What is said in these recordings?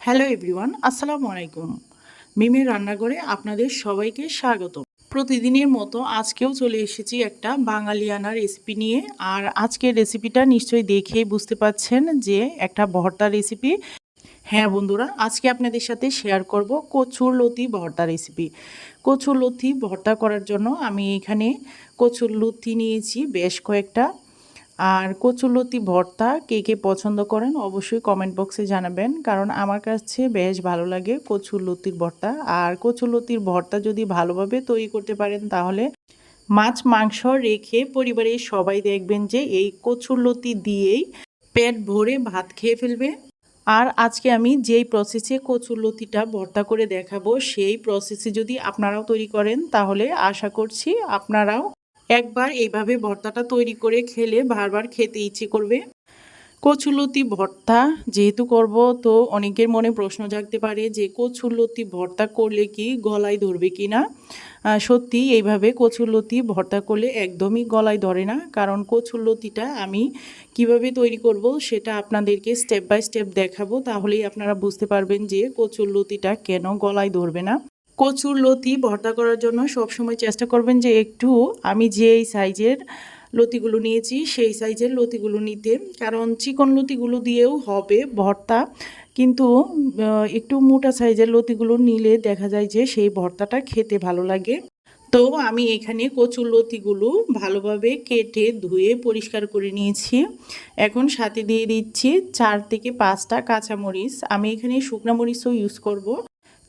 Hello everyone, আসসালামু আলাইকুম। মিমির রান্নাঘরে আপনাদের সবাইকে স্বাগত। প্রতিদিনের মতো আজকেও চলে এসেছি একটা বাঙালিয়ানা রেসিপি নিয়ে। আর আজকের রেসিপিটা নিশ্চয়ই দেখেই বুঝতে পাচ্ছেন যে একটা ভর্তা রেসিপি। হ্যাঁ বন্ধুরা, আজকে আপনাদের সাথে শেয়ার করব কচুরলতি ভর্তা রেসিপি। কচুরলতি ভর্তা করার জন্য আমি এখানে কচুরলতি নিয়েছি বেশ কয়েকটা। আর কচুরলতি ভর্তা কে কে পছন্দ করেন অবশ্যই কমেন্ট বক্সে জানাবেন, কারণ আমার কাছে বেশ ভালো লাগে কচুরলতির ভর্তা। আর কচুরলতির ভর্তা যদি ভালোভাবে তৈরি করতে পারেন তাহলে মাছ মাংস রেখে পরিবারের সবাই দেখবেন যে এই কচুরলতি দিয়েই পেট ভরে ভাত খেয়ে ফেলবে। আর আজকে আমি যেই প্রসেসে কচুরলতিটা ভর্তা করে দেখাবো সেই প্রসেসে যদি আপনারাও তৈরি করেন তাহলে আশা করছি আপনারাও একবার এইভাবে ভর্তাটা তৈরি করে খেলে বারবার খেতে ইচ্ছে করবে। কচুরলতি ভর্তা যেহেতু করব, তো অনেকের মনে প্রশ্ন জাগতে পারে যে কচুরলতি ভর্তা করলে কি গলায় ধরবে কি না। সত্যি এইভাবে কচুরলতি ভর্তা করলে একদমই গলায় ধরে না, কারণ কচুরলতিটা আমি কিভাবে তৈরি করব সেটা আপনাদেরকে স্টেপ বাই স্টেপ দেখাবো, তাহলেই আপনারা বুঝতে পারবেন যে কচুরলতিটা কেন গলায় ধরবে না। কচুরলতি ভর্তা করার জন্য সবসময় চেষ্টা করবেন যে একটু আমি যেই সাইজের লতিগুলো নিয়েছি সেই সাইজের লতিগুলো নিতে, কারণ চিকন লতিগুলো দিয়েও হবে ভর্তা, কিন্তু একটু মোটা সাইজের লতিগুলো নিলে দেখা যায় যে সেই ভর্তাটা খেতে ভালো লাগে। তো আমি এখানে কচুরলতিগুলো ভালোভাবে কেটে ধুয়ে পরিষ্কার করে নিয়েছি। এখন সাথে দিয়ে দিচ্ছি 4 থেকে 5টা কাঁচামরিচ। আমি এখানে শুকনো মরিচও ইউজ করব।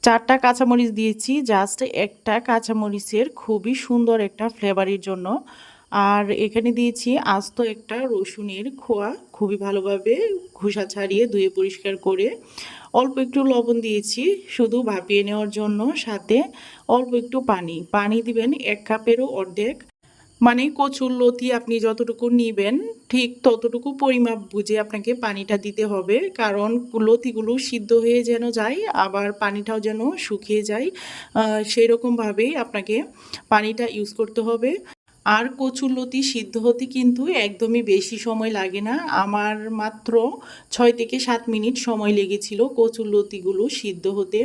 4টা কাঁচামরিচ দিয়েছি, জাস্ট একটা কাঁচামরিচের খুবই সুন্দর একটা ফ্লেভারের জন্য। আর এখানে দিয়েছি আস্ত একটা রসুনের খোয়া, খুবই ভালোভাবে খোসা ছাড়িয়ে ধুয়ে পরিষ্কার করে। অল্প একটু লবণ দিয়েছি শুধু ভাপিয়ে নেওয়ার জন্য, সাথে অল্প একটু পানি দিবেন 1 কাপেরও অর্ধেক। মানে কচুরলতি আপনি যতটুকু নিবেন ঠিক ততটুকু পরিমাপ বুঝে আপনাকে পানিটা দিতে হবে, কারণ লতিগুলো সিদ্ধ হয়ে যেন যায় আবার পানিটাও যেন শুকিয়ে যায়, সেই রকমভাবেই আপনাকে পানিটা ইউজ করতে হবে। আর কচুরলতি সিদ্ধ হতে কিন্তু একদমই বেশি সময় লাগে না, আমার মাত্র 6 থেকে 7 মিনিট সময় লেগেছিল কচুরলতিগুলো সিদ্ধ হতে।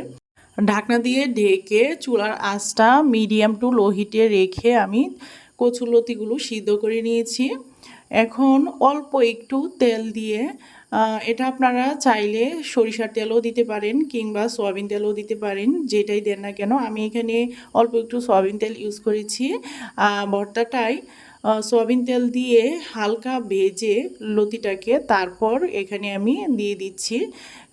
ঢাকনা দিয়ে ঢেকে চুলার আঁচটা মিডিয়াম টু লো হিটে রেখে আমি কচুরলতিগুলো সিদ্ধ করে নিয়েছি। এখন অল্প একটু তেল দিয়ে, এটা আপনারা চাইলে সরিষার তেলও দিতে পারেন কিংবা সয়াবিন তেলও দিতে পারেন, যেটাই দেন না কেন। আমি এখানে অল্প একটু সয়াবিন তেল ইউজ করেছি। ভর্তাটায় সয়াবিন তেল দিয়ে হালকা ভেজে লতিটাকে তারপর এখানে আমি দিয়ে দিচ্ছি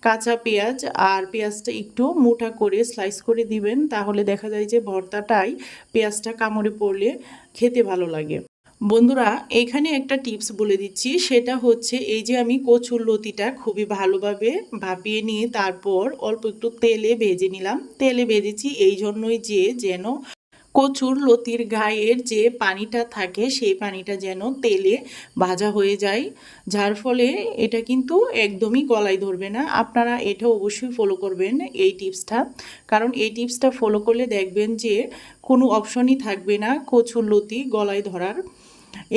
কাঁচা পেঁয়াজ। আর পেঁয়াজটা একটু মোটা করে স্লাইস করে দিবেন, তাহলে দেখা যায় যে ভর্তাটাই পেঁয়াজটা কামড়ে পড়লে খেতে ভালো লাগে। বন্ধুরা, এখানে একটা টিপস বলে দিচ্ছি, সেটা হচ্ছে এই যে আমি কচুরলতিটা খুবই ভালোভাবে ভাপিয়ে নিয়ে তারপর অল্প একটু তেলে ভেজে নিলাম। তেলে ভেজেছি এই জন্যই যে যেন কচুরলতির গায়ের যে পানিটা থাকে সেই পানিটা যেন তেলে ভাজা হয়ে যায়, যার ফলে এটা কিন্তু একদমই গলায় ধরবে না। আপনারা এটা অবশ্যই ফলো করবেন এই টিপসটা, কারণ এই টিপসটা ফলো করলে দেখবেন যে কোনো অপশনই থাকবে না কচুরলতি গলায় ধরার।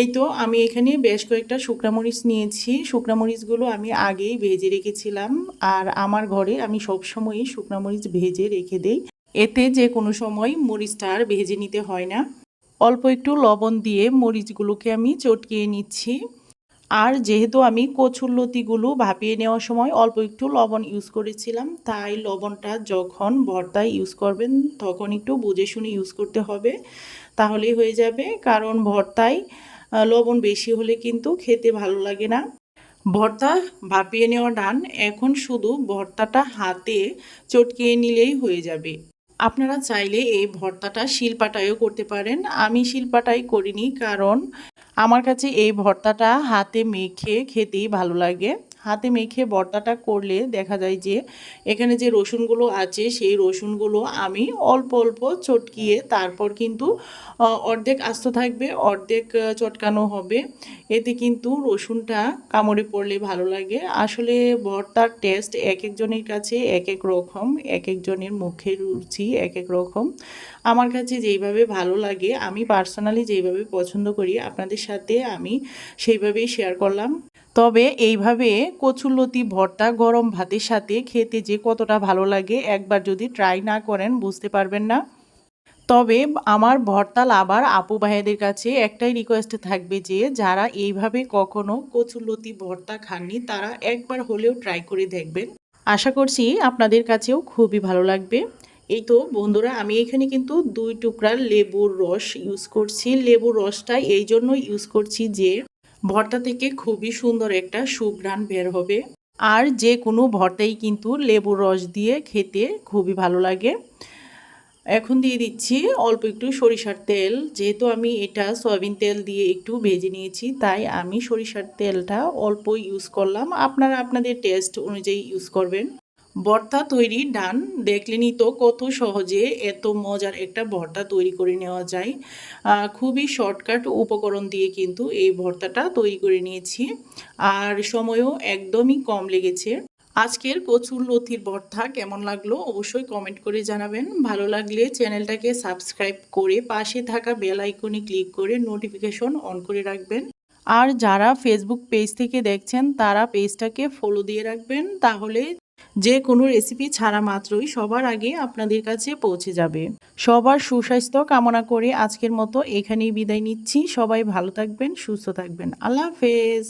এই তো আমি এখানে বেশ কয়েকটা শুকনা মরিচ নিয়েছি। শুকনা মরিচগুলো আমি আগেই ভেজে রেখেছিলাম, আর আমার ঘরে আমি সবসময়ই শুকনা মরিচ ভেজে রেখে দেই, এতে যে কোনো সময় মরিচটা আর ভেজে নিতে হয় না। অল্প একটু লবণ দিয়ে মরিচগুলোকে আমি চটকিয়ে নিচ্ছি। আর যেহেতু আমি কচুরলতিগুলো ভাপিয়ে নেওয়ার সময় অল্প একটু লবণ ইউজ করেছিলাম, তাই লবণটা যখন ভর্তায় ইউজ করবেন তখন একটু বুঝে শুনে ইউজ করতে হবে, তাহলেই হয়ে যাবে। কারণ ভর্তায় লবণ বেশি হলে কিন্তু খেতে ভালো লাগে না। ভর্তা ভাপিয়ে নেওয়া ডান, এখন শুধু ভর্তাটা হাতে চটকিয়ে নিলেই হয়ে যাবে। আপনারা চাইলে এই ভর্তাটা শিলপাটায়ও করতে পারেন, আমি শিলপাটায় করিনি, কারণ আমার কাছে এই ভর্তাটা হাতে মেখে খেতেই ভালো লাগে। হাতে মেখে ভর্তাটা করলে দেখা যায় যে এখানে যে রসুনগুলো আছে সেই রসুনগুলো আমি অল্প অল্প চটকিয়ে তারপর কিন্তু অর্ধেক আস্ত থাকবে অর্ধেক চটকানো হবে, এতে কিন্তু রসুনটা কামড়ে পড়লে ভালো লাগে। আসলে ভর্তার টেস্ট এক একজনের কাছে এক এক রকম, এক একজনের মুখের রুচি এক এক রকম। আমার কাছে যেইভাবে ভালো লাগে, আমি পার্সোনালি যেইভাবে পছন্দ করি আপনাদের সাথে আমি সেইভাবেই শেয়ার করলাম। তবে এইভাবে কচুরলতি ভর্তা গরম ভাতের সাথে খেতে যে কতটা ভালো লাগে একবার যদি ট্রাই না করেন বুঝতে পারবেন না। তবে আমার ভর্তা লাভার আপু ভাইয়াদের কাছে একটাই রিকোয়েস্ট থাকবে যে যারা এইভাবে কখনো কচুরলতি ভর্তা খাননি তারা একবার হলেও ট্রাই করে দেখবেন। আশা করছি আপনাদের কাছেও খুবই ভালো লাগবে। এই তো বন্ধুরা, আমি এখানে কিন্তু 2 টুকরা লেবুর রস ইউজ করছি। লেবুর রসটা এই জন্য ইউজ করছি যে ভর্তা থেকে খুবই সুন্দর একটা সুঘ্রাণ বের হবে। আর যে কোনো ভর্তাই কিন্তু লেবুর রস দিয়ে খেতে খুবই ভালো লাগে। এখন দিয়ে দিচ্ছি অল্প একটু সরিষার তেল। যেহেতু আমি এটা সয়াবিন তেল দিয়ে একটু ভেজে নিয়েছি, তাই আমি সরিষার তেলটা অল্প ইউজ করলাম। আপনারা আপনাদের টেস্ট অনুযায়ী ইউজ করবেন। ভর্তা তৈরি ডান। দেখলেনই তো কত সহজে এত মজার একটা ভর্তা তৈরি করে নেওয়া যায়। খুবই শর্টকাট উপকরণ দিয়ে কিন্তু এই ভর্তাটা তৈরি করে নিয়েছি, আর সময়ও একদমই কম লেগেছে। আজকের কচুরলতির ভর্তা কেমন লাগলো অবশ্যই কমেন্ট করে জানাবেন। ভালো লাগলে চ্যানেলটাকে সাবস্ক্রাইব করে পাশে থাকা বেল আইকনে ক্লিক করে নোটিফিকেশন অন করে রাখবেন। আর যারা ফেসবুক পেজ থেকে দেখছেন তারা পেজটাকে ফলো দিয়ে রাখবেন, তাহলে যে কোনো রেসিপি ছাড়া মাত্রই সবার আগে আপনাদের কাছে পৌঁছে যাবে। সবার সুস্বাস্থ্য কামনা করে আজকের মতো এখানেই বিদায় নিচ্ছি। সবাই ভালো থাকবেন, সুস্থ থাকবেন। আল্লাহ হাফেজ।